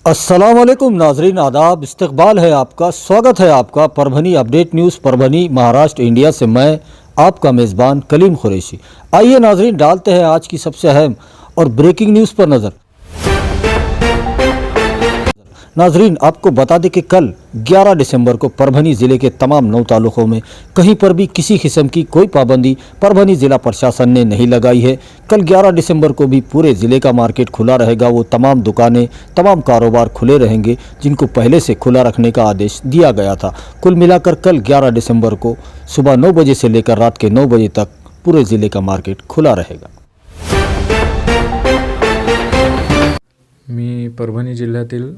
अस्सलामुअलैकुम नाजरीन, आदाब, इस्तकबाल है आपका, स्वागत है आपका Parbhani update news Parbhani Maharashtra India से। मैं आपका मेज़बान कलीम कुरैशी। आइए नाजरीन, डालते हैं आज की सबसे अहम और ब्रेकिंग न्यूज़ पर नज़र। नाजरीन, आपको बता दें कि कल 11 दिसंबर को परभनी ज़िले के तमाम 9 तालुकों में कहीं पर भी किसी किस्म की कोई पाबंदी परभनी ज़िला प्रशासन ने नहीं लगाई है। कल 11 दिसंबर को भी पूरे ज़िले का मार्केट खुला रहेगा। वो तमाम दुकानें, तमाम कारोबार खुले रहेंगे जिनको पहले से खुला रखने का आदेश दिया गया था। कुल मिलाकर कल 11 दिसंबर को सुबह 9 बजे से लेकर रात के 9 बजे तक पूरे ज़िले का मार्केट खुला रहेगा। मी परभणी जिल्ह्यातील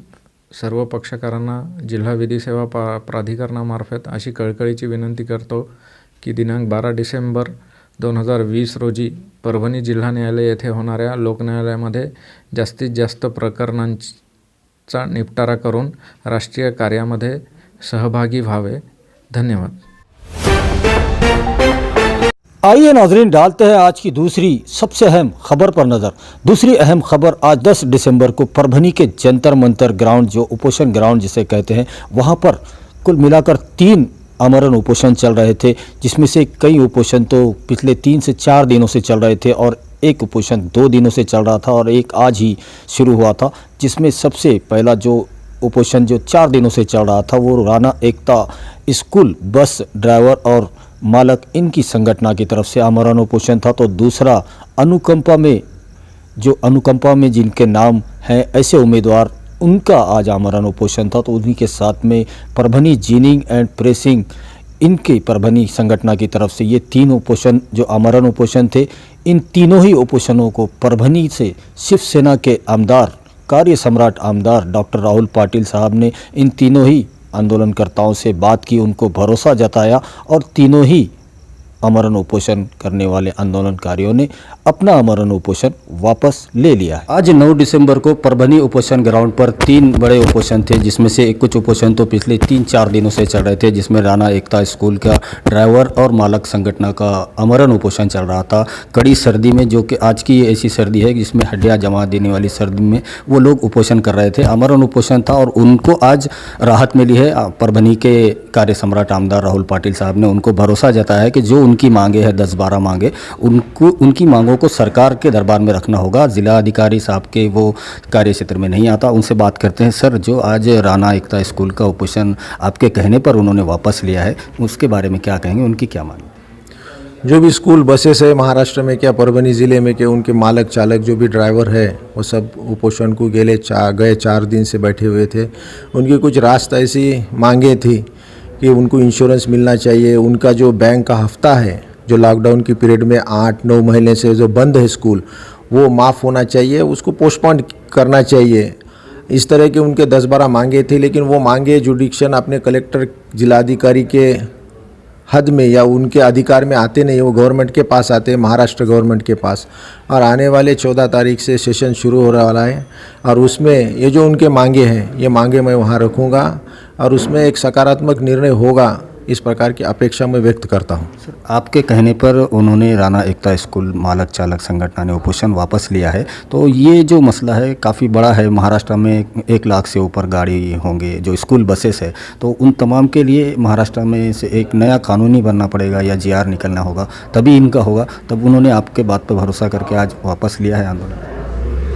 सर्व पक्षकारांना जिल्हा विधी सेवा प्राधिकरणामार्फत अशी कळकळीची विनंती करतो की दिनांक 12 डिसेंबर 2020 रोजी परभणी जिल्हा न्यायालय येथे होणाऱ्या लोकन्यायालयामध्ये जास्तीत जास्त प्रकरणांचा निपटारा करून राष्ट्रीय कार्यामध्ये सहभागी व्हावे। धन्यवाद। आइए नाजरीन, डालते हैं आज की दूसरी सबसे अहम खबर पर नज़र। दूसरी अहम खबर आज 10 दिसंबर को परभनी के जंतर मंतर ग्राउंड, जो उपोषण ग्राउंड जिसे कहते हैं, वहां पर कुल मिलाकर 3 आमरण उपोषण चल रहे थे, जिसमें से कई उपोषण तो पिछले 3 से 4 दिनों से चल रहे थे और एक उपोषण 2 दिनों से चल रहा था और एक आज ही शुरू हुआ था। जिसमें सबसे पहला जो उपोषण जो 4 दिनों से चल रहा था वो राना एकता स्कूल बस ड्राइवर और मालक इनकी संगठना की तरफ से आमरण उपोषण था। तो दूसरा अनुकंपा में जिनके नाम हैं ऐसे उम्मीदवार, उनका आज आमरण उपोषण था। तो उन्हीं के साथ में परभनी जीनिंग एंड प्रेसिंग इनके परभनी संगठना की तरफ से ये 3 उपोषण जो आमरण उपोषण थे, इन तीनों ही उपोषणों को परभनी से शिवसेना के आमदार, कार्य सम्राट आमदार डॉक्टर राहुल पाटिल साहब ने इन तीनों ही आंदोलनकर्ताओं से बात की, उनको भरोसा जताया और तीनों ही आमरण उपोषण करने वाले आंदोलनकारियों ने अपना आमरण उपोषण वापस ले लिया है। आज 9 दिसंबर को परभनी उपोषण ग्राउंड पर 3 बड़े उपोषण थे, जिसमें से कुछ उपोषण तो पिछले 3-4 दिनों से चल रहे थे, जिसमें राना एकता स्कूल का ड्राइवर और मालक संगठन का आमरण उपोषण चल रहा था। कड़ी सर्दी में, जो कि आज की ऐसी सर्दी है जिसमें हड्डियाँ जमा देने वाली सर्दी में वो लोग उपोषण कर रहे थे। आमरण उपोषण था और उनको आज राहत मिली है। परभनी के कार्य सम्राट आमदार राहुल पाटिल साहब ने उनको भरोसा जताया है कि जो उनकी मांगे है 10-12 मांगे, उनकी मांगों को सरकार के दरबार में रखना होगा। जिला अधिकारी साहब के वो कार्य क्षेत्र में नहीं आता। उनसे बात करते हैं। सर, जो आज राना एकता स्कूल का उपोषण आपके कहने पर उन्होंने वापस लिया है, उसके बारे में क्या कहेंगे, उनकी क्या मांग? जो भी स्कूल बसेस है महाराष्ट्र में, क्या परभनी ज़िले में, क्या उनके मालक चालक जो भी ड्राइवर है वो सब उपोषण को गए 4 दिन से बैठे हुए थे। उनकी कुछ रास्ता ऐसी मांगे थी कि उनको इंश्योरेंस मिलना चाहिए, उनका जो बैंक का हफ्ता है जो लॉकडाउन की पीरियड में 8-9 महीने से जो बंद है स्कूल, वो माफ़ होना चाहिए, उसको पोस्टपोन करना चाहिए। इस तरह के उनके 10-12 मांगे थे, लेकिन वो मांगे जुडिक्शन अपने कलेक्टर जिलाधिकारी के हद में या उनके अधिकार में आते नहीं, वो गवर्नमेंट के पास आते हैं, महाराष्ट्र गवर्नमेंट के पास। और आने वाले 14 तारीख से सेशन शुरू हो रहा वाला है और उसमें ये जो उनके मांगे हैं, ये मांगे मैं वहाँ रखूँगा और उसमें एक सकारात्मक निर्णय होगा, इस प्रकार की अपेक्षा मैं व्यक्त करता हूँ। सर, आपके कहने पर उन्होंने राना एकता स्कूल मालक चालक संगठन ने उपोषण वापस लिया है। तो ये जो मसला है काफ़ी बड़ा है। महाराष्ट्र में 1 लाख से ऊपर गाड़ी होंगे जो स्कूल बसेस है, तो उन तमाम के लिए महाराष्ट्र में से एक नया कानूनी बनना पड़ेगा या GR निकलना होगा, तभी इनका होगा। तब उन्होंने आपके बात पर भरोसा करके आज वापस लिया है आंदोलन।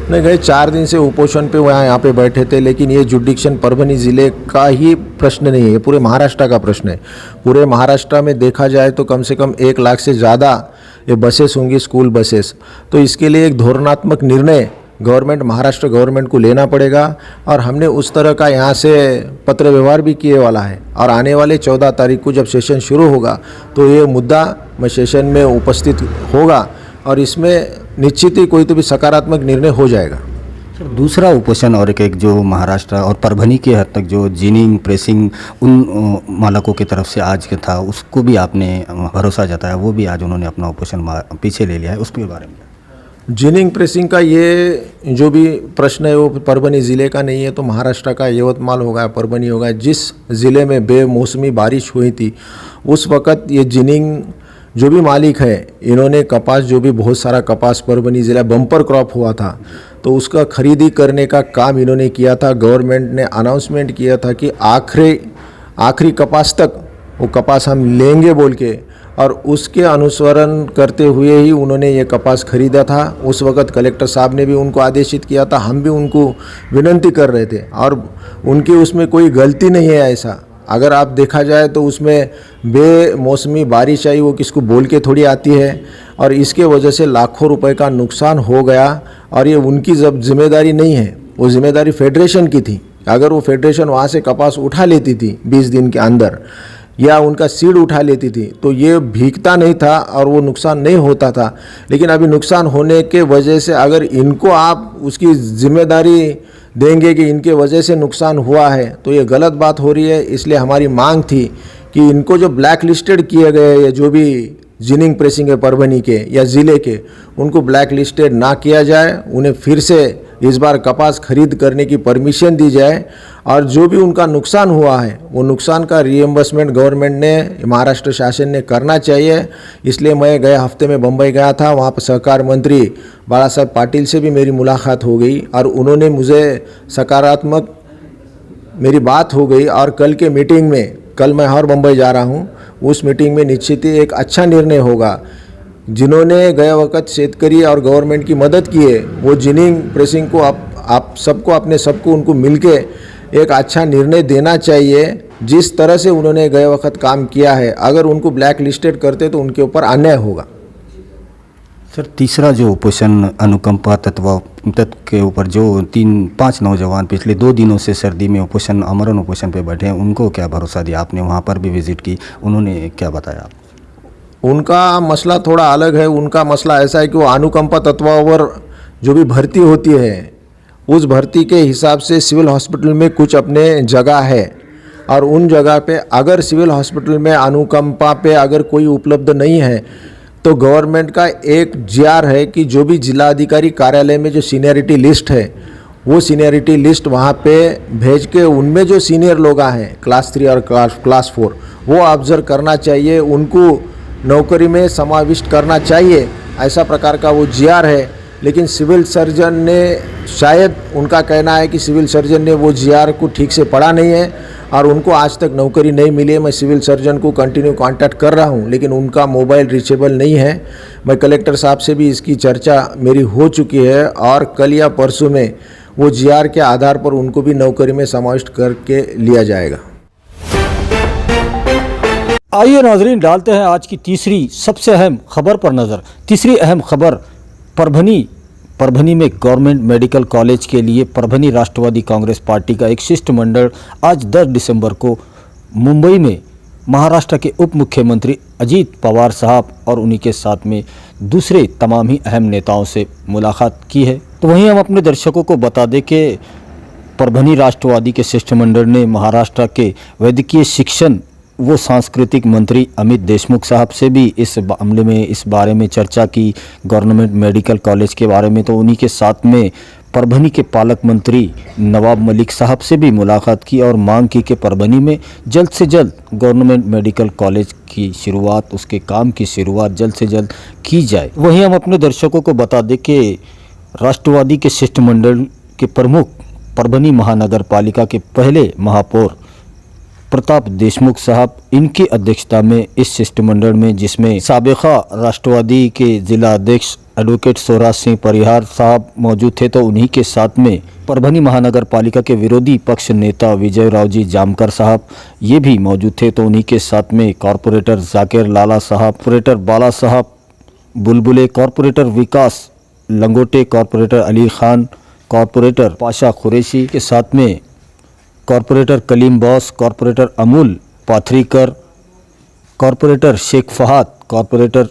नहीं, गए 4 दिन से उपोषण पे यहाँ पे बैठे थे, लेकिन ये जुडिक्शन परभनी ज़िले का ही प्रश्न नहीं है, ये पूरे महाराष्ट्र का प्रश्न है। पूरे महाराष्ट्र में देखा जाए तो कम से कम 1 लाख से ज़्यादा ये बसेस होंगी, स्कूल बसेस। तो इसके लिए एक धोरणात्मक निर्णय महाराष्ट्र गवर्नमेंट को लेना पड़ेगा और हमने उस तरह का यहाँ से पत्र व्यवहार भी किए वाला है। और आने वाले 14 तारीख को जब सेशन शुरू होगा तो ये मुद्दा मैं सेशन में उपस्थित होगा और इसमें निश्चित ही कोई तो भी सकारात्मक निर्णय हो जाएगा। सर, दूसरा उपोषण और एक जो महाराष्ट्र और परभनी के हद तक जो जीनिंग प्रेसिंग उन मालकों की तरफ से आज के था, उसको भी आपने भरोसा जताया, वो भी आज उन्होंने अपना उपोषण पीछे ले लिया है, उसके बारे में? जीनिंग प्रेसिंग का ये जो भी प्रश्न है वो परभनी ज़िले का नहीं है, तो महाराष्ट्र का यवतमाल होगा, परभनी होगा। जिस ज़िले में बेमौसमी बारिश हुई थी उस वक़्त ये जीनिंग जो भी मालिक है, इन्होंने कपास, जो भी बहुत सारा कपास परभनी ज़िला बम्पर क्रॉप हुआ था, तो उसका खरीदी करने का काम इन्होंने किया था। गवर्नमेंट ने अनाउंसमेंट किया था कि आखिरी कपास तक वो कपास हम लेंगे बोल के, और उसके अनुसरण करते हुए ही उन्होंने ये कपास खरीदा था। उस वक़्त कलेक्टर साहब ने भी उनको आदेशित किया था, हम भी उनको विनंती कर रहे थे, और उनकी उसमें कोई गलती नहीं है। ऐसा अगर आप देखा जाए तो उसमें बेमौसमी बारिश आई, वो किसको बोल के थोड़ी आती है, और इसके वजह से लाखों रुपए का नुकसान हो गया। और ये उनकी जब जिम्मेदारी नहीं है, वो जिम्मेदारी फेडरेशन की थी। अगर वो फेडरेशन वहाँ से कपास उठा लेती थी 20 दिन के अंदर, या उनका सीड उठा लेती थी, तो ये भीगता नहीं था और वो नुकसान नहीं होता था। लेकिन अभी नुकसान होने के वजह से अगर इनको आप उसकी जिम्मेदारी देंगे कि इनके वजह से नुकसान हुआ है, तो ये गलत बात हो रही है। इसलिए हमारी मांग थी कि इनको जो ब्लैक लिस्टेड किए गए या जो भी जिनिंग प्रेसिंग है परभनी के या ज़िले के, उनको ब्लैक लिस्टेड ना किया जाए, उन्हें फिर से इस बार कपास खरीद करने की परमिशन दी जाए, और जो भी उनका नुकसान हुआ है वो नुकसान का रीएम्बर्समेंट गवर्नमेंट ने, महाराष्ट्र शासन ने करना चाहिए। इसलिए मैं गए हफ्ते में बम्बई गया था, वहाँ पर सहकार मंत्री बाला साहब पाटिल से भी मेरी मुलाकात हो गई, और उन्होंने मुझे सकारात्मक मेरी बात हो गई। और कल के मीटिंग में, कल मैं और बम्बई जा रहा हूँ, उस मीटिंग में निश्चित ही एक अच्छा निर्णय होगा। जिन्होंने गए वक्त शेतकरी और गवर्नमेंट की मदद की है, वो जिनिंग प्रेसिंग को आप सबको उनको मिलके एक अच्छा निर्णय देना चाहिए। जिस तरह से उन्होंने गए वक्त काम किया है, अगर उनको ब्लैक लिस्टेड करते तो उनके ऊपर अन्याय होगा। सर, तीसरा जो ऑपरेशन अनुकंपा तत्व के ऊपर जो 3-5 नौजवान पिछले 2 दिनों से सर्दी में ऑपरेशन आमरण ऑपरेशन पे बैठे हैं, उनको क्या भरोसा दिया आपने? वहाँ पर भी विजिट की, उन्होंने क्या बताया? उनका मसला थोड़ा अलग है। उनका मसला ऐसा है कि वो अनुकंपा तत्वावर जो भी भर्ती होती है, उस भर्ती के हिसाब से सिविल हॉस्पिटल में कुछ अपने जगह है, और उन जगह पे अगर सिविल हॉस्पिटल में अनुकंपा पे अगर कोई उपलब्ध नहीं है, तो गवर्नमेंट का एक जीआर है कि जो भी जिलाधिकारी कार्यालय में जो सीनियरिटी लिस्ट है, वो सीनियरिटी लिस्ट वहाँ पे भेज के उनमें जो सीनियर लोग हैं क्लास 3 और क्लास 4, वो ऑब्जर्व करना चाहिए, उनको नौकरी में समाविष्ट करना चाहिए। ऐसा प्रकार का वो जीआर है। लेकिन सिविल सर्जन ने, शायद उनका कहना है कि सिविल सर्जन ने वो जीआर को ठीक से पढ़ा नहीं है, और उनको आज तक नौकरी नहीं मिली है। मैं सिविल सर्जन को कंटिन्यू कांटेक्ट कर रहा हूं, लेकिन उनका मोबाइल रीचेबल नहीं है। मैं कलेक्टर साहब से भी इसकी चर्चा मेरी हो चुकी है, और कल या परसों में वो जीआर के आधार पर उनको भी नौकरी में समाविष्ट करके लिया जाएगा। आइए नाजरीन, डालते हैं आज की तीसरी सबसे अहम खबर पर नज़र। तीसरी अहम खबर परभनी में गवर्नमेंट मेडिकल कॉलेज के लिए परभनी राष्ट्रवादी कांग्रेस पार्टी का एक शिष्टमंडल आज 10 दिसंबर को मुंबई में महाराष्ट्र के उप मुख्यमंत्री अजीत पवार साहब और उन्हीं के साथ में दूसरे तमाम ही अहम नेताओं से मुलाकात की है। तो वहीं हम अपने दर्शकों को बता दें कि परभनी राष्ट्रवादी के शिष्टमंडल ने महाराष्ट्र के वैद्यकीय शिक्षण वो सांस्कृतिक मंत्री अमित देशमुख साहब से भी इस मामले में, इस बारे में चर्चा की, गवर्नमेंट मेडिकल कॉलेज के बारे में। तो उन्हीं के साथ में परभनी के पालक मंत्री नवाब मलिक साहब से भी मुलाकात की और मांग की कि परभनी में जल्द से जल्द गवर्नमेंट मेडिकल कॉलेज की शुरुआत, उसके काम की शुरुआत जल्द से जल्द की जाए। वहीं हम अपने दर्शकों को बता दें कि राष्ट्रवादी के शिष्टमंडल के प्रमुख परभनी महानगर पालिका के पहले महापौर प्रताप देशमुख साहब, इनकी अध्यक्षता में इस शिष्टमंडल में, जिसमें साबिका राष्ट्रवादी के जिला अध्यक्ष एडवोकेट स्वराज सिंह परिहार साहब मौजूद थे, तो उन्हीं के साथ में परभनी महानगर पालिका के विरोधी पक्ष नेता विजय राव जी जामकर साहब ये भी मौजूद थे। तो उन्हीं के साथ में कॉरपोरेटर जाकिर लाला साहब, corporator Bala Saheb Bulbule, corporator Vikas Langote, corporator Ali Khan, corporator Pasha Qureshi के साथ में corporator Kaleem boss, corporator Amul Pathrikar, corporator Shaikh Fahad, corporator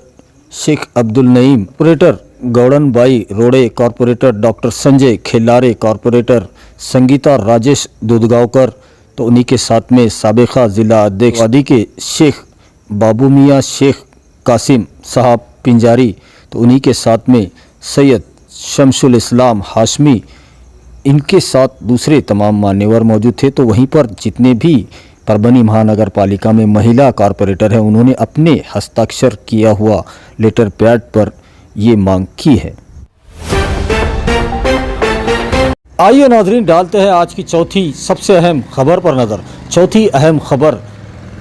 Shaikh Abdul Naeem, corporator Gaudan Bai Rode, corporator doctor Sanjay Khillare, corporator Sangeeta Rajesh Dudhgaonkar. तो उन्हीं के साथ में साबिका जिला अध्यक्ष वादी के शेख बाबू मियाँ शेख कासिम साहब पिंजारी, तो उन्हीं के साथ में सैयद शमसुल इस्लाम हाशमी, इनके साथ दूसरे तमाम मान्यवर मौजूद थे। तो वहीं पर जितने भी परभनी महानगर पालिका में महिला कॉरपोरेटर हैं, उन्होंने अपने हस्ताक्षर किया हुआ लेटर पैड पर ये मांग की है। आइए नाजरीन, डालते हैं आज की चौथी सबसे अहम खबर पर नज़र। चौथी अहम खबर,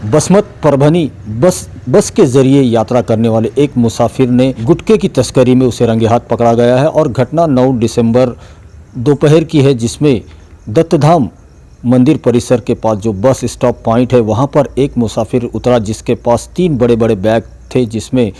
बसमत परभनी बस के जरिए यात्रा करने वाले एक मुसाफिर ने गुटखे की तस्करी में उसे रंगे हाथ पकड़ा गया है और घटना 9 दिसंबर दोपहर की है, जिसमें दत्तधाम मंदिर परिसर के पास जो बस स्टॉप पॉइंट है वहां पर एक मुसाफिर उतरा जिसके पास 3 बड़े बड़े बैग थे, जिसमें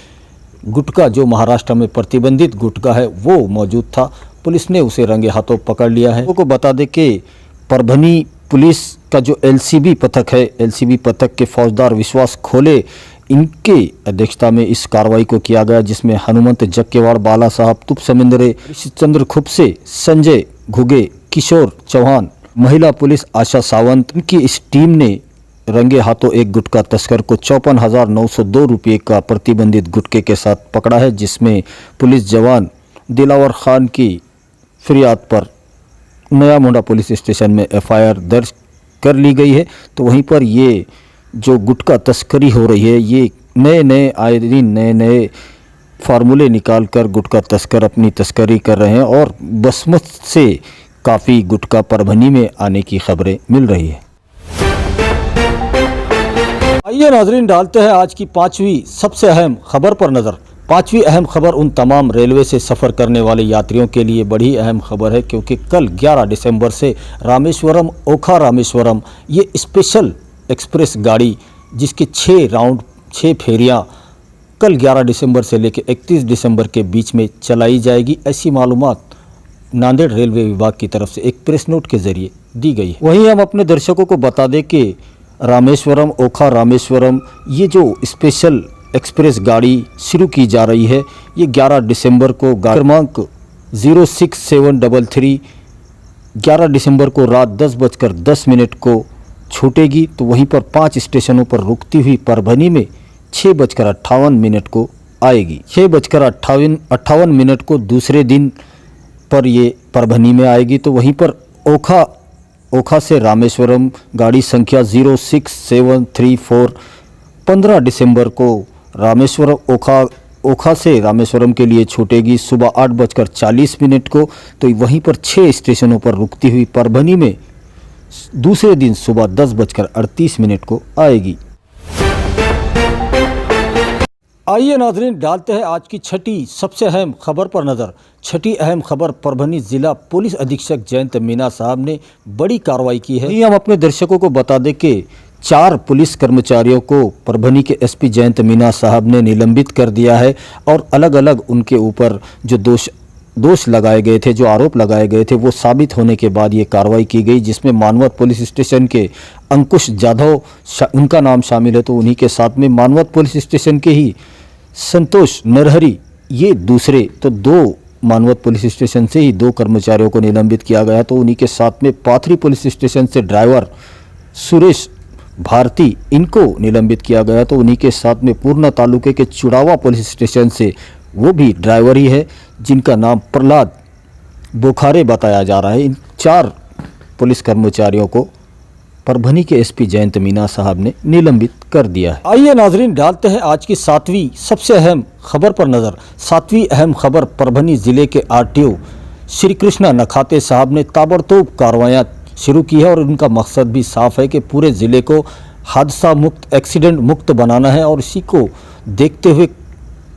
गुटखा, जो महाराष्ट्र में प्रतिबंधित गुटखा है, वो मौजूद था। पुलिस ने उसे रंगे हाथों पकड़ लिया है। को बता दें कि परभनी पुलिस का जो एलसीबी पथक है, एलसीबी पथक के फौजदार विश्वास खोले, इनके अध्यक्षता में इस कार्रवाई को किया गया, जिसमें हनुमंत जक्केवाड़, बाला साहब तुप समिंदरे, चंद्र खुपसे, संजय घुगे, किशोर चौहान, महिला पुलिस आशा सावंत, इनकी इस टीम ने रंगे हाथों एक गुटखा तस्कर को 54,902 रुपये का प्रतिबंधित गुटखे के साथ पकड़ा है, जिसमें पुलिस जवान दिलावर खान की फरियाद पर नया मोंडा पुलिस स्टेशन में एफआईआर दर्ज कर ली गई है। तो वहीं पर ये जो गुटखा तस्करी हो रही है, ये नए आए दिन नए फार्मूले निकाल कर गुटखा तस्कर अपनी तस्करी कर रहे हैं और बसमत से काफ़ी गुटखा परभनी में आने की खबरें मिल रही है। आइए नाजरीन, डालते हैं आज की पांचवी सबसे अहम खबर पर नज़र। पांचवी अहम खबर उन तमाम रेलवे से सफ़र करने वाले यात्रियों के लिए बड़ी अहम खबर है, क्योंकि कल 11 दिसंबर से रामेश्वरम ओखा रामेश्वरम ये स्पेशल एक्सप्रेस गाड़ी, जिसके 6 फेरियां कल 11 दिसंबर से लेकर 31 दिसंबर के बीच में चलाई जाएगी। ऐसी मालूमात नांदेड़ रेलवे विभाग की तरफ से एक प्रेस नोट के जरिए दी गई है। वहीं हम अपने दर्शकों को बता दें कि रामेश्वरम ओखा रामेश्वरम ये जो स्पेशल एक्सप्रेस गाड़ी शुरू की जा रही है, ये 11 दिसंबर को क्रमांक 06733 11 दिसंबर को रात 10:10 को छूटेगी। तो वहीं पर 5 स्टेशनों पर रुकती हुई परभनी में 6:58 को आएगी। 6:58 को दूसरे दिन पर ये परभनी में आएगी। तो वहीं पर ओखा से रामेश्वरम गाड़ी संख्या 06734 15 दिसंबर को रामेश्वरम ओखा से रामेश्वरम के लिए छूटेगी सुबह 8:40 को। तो वहीं पर 6 स्टेशनों पर रुकती हुई परभनी में दूसरे दिन सुबह 10:38 को आएगी। आइए नाजरीन, डालते हैं आज की छठी सबसे अहम खबर पर नज़र। छठी अहम खबर, परभनी जिला पुलिस अधीक्षक जयंत मीना साहब ने बड़ी कार्रवाई की है। हम अपने दर्शकों को बता दें कि 4 पुलिस कर्मचारियों को परभनी के एसपी जयंत मीना साहब ने निलंबित कर दिया है और अलग अलग उनके ऊपर जो दोष लगाए गए थे, जो आरोप लगाए गए थे, वो साबित होने के बाद ये कार्रवाई की गई, जिसमें मानवत पुलिस स्टेशन के अंकुश जाधव उनका नाम शामिल है। तो उन्हीं के साथ में मानवत पुलिस स्टेशन के ही संतोष नरहरी, ये दूसरे, तो 2 मानवत पुलिस स्टेशन से ही 2 कर्मचारियों को निलंबित किया गया। तो उन्हीं के साथ में पाथरी पुलिस स्टेशन से ड्राइवर सुरेश भारती, इनको निलंबित किया गया। तो उन्हीं के साथ में पूर्णा तालुके के चुड़ावा पुलिस स्टेशन से वो भी ड्राइवर ही है, जिनका नाम प्रहलाद बोखारे बताया जा रहा है। इन 4 पुलिस कर्मचारियों को परभनी के एसपी जयंत मीना साहब ने निलंबित कर दिया है। आइए नाजरीन, डालते हैं आज की 7वीं सबसे अहम खबर पर नज़र। 7वीं अहम खबर, परभनी जिले के आरटीओ श्री कृष्णा नखाते साहब ने ताबड़तोड़ कार्रवाइयाँ शुरू की है और उनका मकसद भी साफ है कि पूरे ज़िले को हादसा मुक्त, एक्सीडेंट मुक्त बनाना है। और इसी को देखते हुए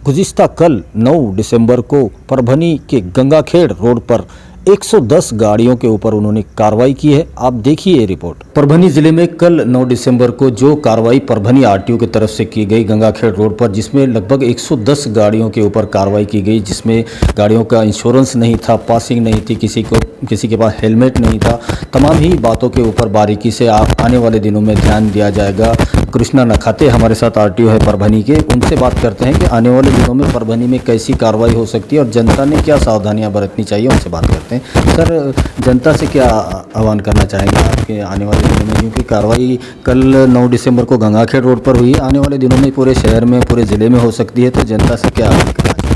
गुज़िश्ता कल 9 दिसंबर को परभनी के गंगाखेड़ रोड पर 110 गाड़ियों के ऊपर उन्होंने कार्रवाई की है। आप देखिए ये रिपोर्ट। परभनी जिले में कल 9 दिसंबर को जो कार्रवाई परभनी आरटीओ की तरफ से की गई गंगाखेड़ रोड पर, जिसमें लगभग 110 गाड़ियों के ऊपर कार्रवाई की गई, जिसमें गाड़ियों का इंश्योरेंस नहीं था, पासिंग नहीं थी, किसी के पास हेलमेट नहीं था। तमाम ही बातों के ऊपर बारीकी से आने वाले दिनों में ध्यान दिया जाएगा। कृष्णा नखाते हमारे साथ आरटीओ है परभनी के, उनसे बात करते हैं कि आने वाले दिनों में परभनी में कैसी कार्रवाई हो सकती है और जनता ने क्या सावधानियां बरतनी चाहिए, उनसे बात करते हैं। सर, जनता से क्या आह्वान करना चाहेंगे आपके आने वाले दिनों में, क्योंकि कार्रवाई कल 9 दिसंबर को गंगाखेड़ रोड पर हुई, आने वाले दिनों में पूरे शहर में, पूरे ज़िले में हो सकती है, तो जनता से क्या आह्वान करना चाहिए?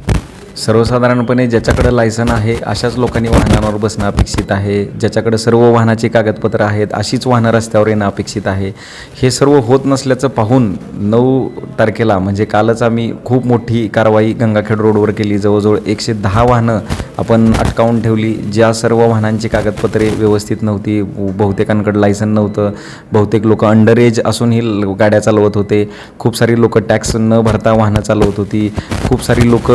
सर्वसाधारणपणे ज्याच्याकडे लायसन आहे अशाच लोकांनी वाहनांवर बसणं अपेक्षित आहे. ज्याच्याकडे सर्व वाहनाची कागदपत्र आहेत अशीच वाहनं रस्त्यावर येणं अपेक्षित आहे. हे सर्व होत नसल्याचं पाहून 9 तारखेला म्हणजे कालच आम्ही खूप मोठी कारवाई गंगाखेड रोडवर केली. जवळजवळ 110 वाहनं आपण अटकावून ठेवली. ज्या सर्व वाहनांची कागदपत्रे व्यवस्थित नव्हती, बहुतेकांकडे लायसन नव्हतं, बहुतेक लोक अंडर एज असूनही गाड्या चालवत होते, खूप सारी लोक टॅक्स न भरता वाहनं चालवत होती, खूप सारी लोक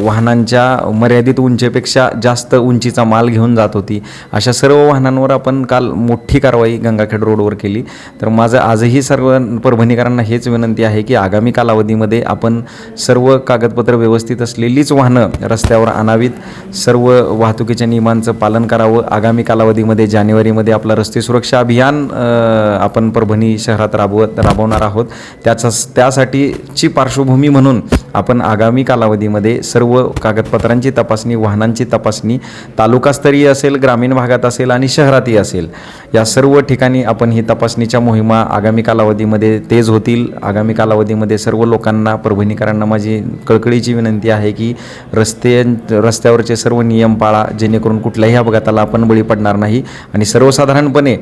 वाहनांच्या मर्यादित उंचीपेक्षा जास्त उंचीचा माल घेऊन जात होती. अशा सर्व वाहनांवर आपण काल मोठी कारवाई गंगाखेड रोडवर केली. तर माझं आजही सर्व परभणीकरांना हेच विनंती आहे की आगामी कालावधीमध्ये आपण सर्व कागदपत्र व्यवस्थित असलेलीच वाहनं रस्त्यावर आणावीत, सर्व वाहतुकीच्या नियमांचं पालन करावं. आगामी कालावधीमध्ये जानेवारीमध्ये आपलं रस्ते सुरक्षा अभियान आपण परभणी शहरात राबवणार आहोत. त्यासाठीची पार्श्वभूमी म्हणून आपण आगामी कालावधीमध्ये सर्व कागदपत्रांची तपासणी, वाहनांची तपासणी तालुकास्तरीय असेल, ग्रामीण भागात असेल आणि शहरातही असेल, या सर्व ठिकाणी आपण ही तपासणीच्या मोहिमा आगामी कालावधीमध्ये तेज होतील. आगामी कालावधीमध्ये सर्व लोकांना, परभणीकरांना माझी कळकळीची विनंती आहे की रस्त्यावरचे सर्व नियम पाळा, जेणेकरून कुठल्याही अपघाताला आपण बळी पडणार नाही आणि सर्वसाधारणपणे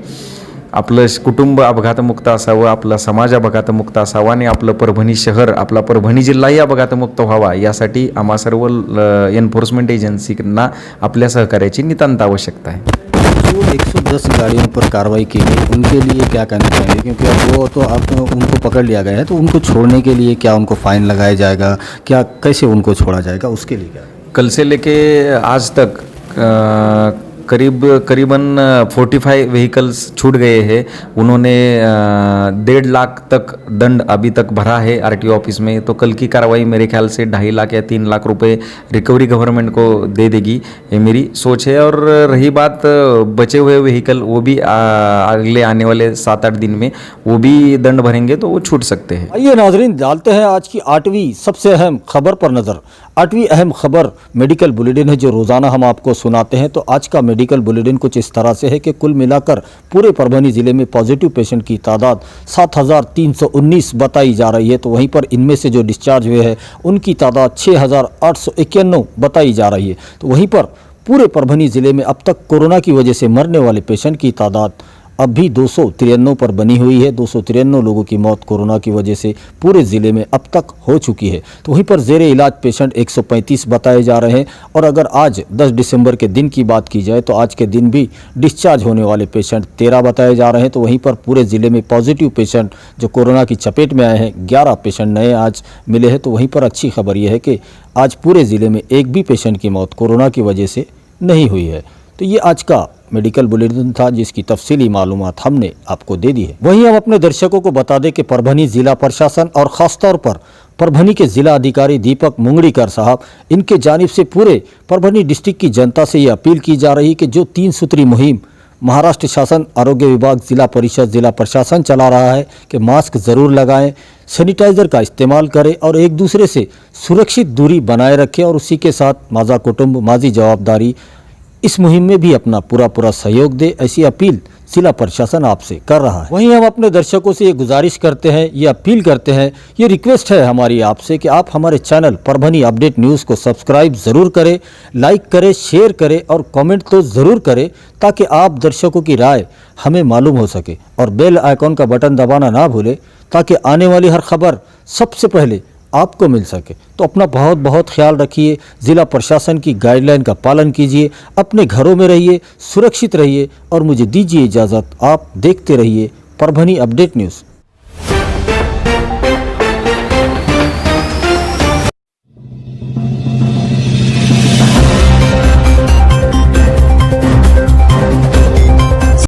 आपलं कुटुंब अपघातमुक्त असावं, आपला समाज अपघातमुक्त असावा आणि आपलं परभणी शहर, आपला परभणी जिल्हाही अपघातमुक्त व्हावा, यासाठी आम्हा सर्व एन्फोर्समेंट एजन्सींना आपल्या सहकार्याची नितांत आवश्यकता है. जो 110 गाड़ियों पर कार्रवाई की गई, उनके लिए क्या कहना चाहेंगे? क्योंकि अब वो तो आप उनको पकड़ लिया गया है, तो उनको छोड़ने के लिए क्या उनको फ़ाइन लगाया जाएगा, क्या कैसे उनको छोड़ा जाएगा, उसके लिए क्या? कल से लेके आज तक करीबन 45 व्हीकल्स छूट गए हैं. उन्होंने 1.5 लाख तक दंड अभी तक भरा है आरटीओ ऑफिस में. तो कल की कार्रवाई मेरे ख्याल से 2.5 लाख या 3 लाख रुपए रिकवरी गवर्नमेंट को दे देगी, ये मेरी सोच है. और रही बात बचे हुए व्हीकल, वो भी अगले आने वाले 7-8 दिन में वो भी दंड भरेंगे तो वो छूट सकते हैं. आइए नाजरीन, डालते हैं आज की 8वीं सबसे अहम खबर पर नज़र. 8वीं अहम खबर मेडिकल बुलेटिन है जो रोज़ाना हम आपको सुनाते हैं. तो आज का मेडिकल बुलेटिन कुछ इस तरह से है कि कुल मिलाकर पूरे परभणी ज़िले में पॉजिटिव पेशेंट की तादाद 7,319 बताई जा रही है. तो वहीं पर इनमें से जो डिस्चार्ज हुए हैं उनकी तादाद 6,891 बताई जा रही है. तो वहीं पर पूरे परभणी ज़िले में अब तक कोरोना की वजह से मरने वाले पेशेंट की तादाद अब भी 293 पर बनी हुई है. 293 लोगों की मौत कोरोना की वजह से पूरे ज़िले में अब तक हो चुकी है. तो वहीं पर ज़ेरे इलाज पेशेंट 135 बताए जा रहे हैं. और अगर आज 10 दिसंबर के दिन की बात की जाए तो आज के दिन भी डिस्चार्ज होने वाले पेशेंट 13 बताए जा रहे हैं. तो वहीं पर पूरे ज़िले में पॉजिटिव पेशेंट जो कोरोना की चपेट में आए हैं 11 पेशेंट नए आज मिले हैं. तो वहीं पर अच्छी खबर यह है कि आज पूरे ज़िले में एक भी पेशेंट की मौत कोरोना की वजह से नहीं हुई है. तो ये आज का मेडिकल बुलेटिन था जिसकी तफसीली मालूमात हमने आपको दे दी है. वहीं हम अपने दर्शकों को बता दें कि परभणी जिला प्रशासन और ख़ासतौर पर परभणी के जिला अधिकारी दीपक मुंगड़ीकर साहब, इनके जानिब से पूरे परभणी डिस्ट्रिक्ट की जनता से ये अपील की जा रही है कि जो 3 सूत्री मुहिम महाराष्ट्र शासन, आरोग्य विभाग, जिला परिषद, जिला प्रशासन चला रहा है कि मास्क ज़रूर लगाएं, सैनिटाइज़र का इस्तेमाल करें और एक दूसरे से सुरक्षित दूरी बनाए रखें और उसी के साथ माज़ा कुटुंब माज़ी जवाबदारी इस मुहिम में भी अपना पूरा सहयोग दे, ऐसी अपील जिला प्रशासन आपसे कर रहा है. वहीं हम अपने दर्शकों से ये गुजारिश करते हैं, ये अपील करते हैं, ये रिक्वेस्ट है हमारी आपसे कि आप हमारे चैनल परभणी अपडेट न्यूज़ को सब्सक्राइब ज़रूर करें, लाइक करें, शेयर करें और कमेंट तो ज़रूर करें ताकि आप दर्शकों की राय हमें मालूम हो सके. और बेल आइकॉन का बटन दबाना ना भूलें ताकि आने वाली हर खबर सबसे पहले आपको मिल सके. तो अपना बहुत बहुत ख्याल रखिए, ज़िला प्रशासन की गाइडलाइन का पालन कीजिए, अपने घरों में रहिए, सुरक्षित रहिए और मुझे दीजिए इजाज़त. आप देखते रहिए परभणी अपडेट न्यूज़.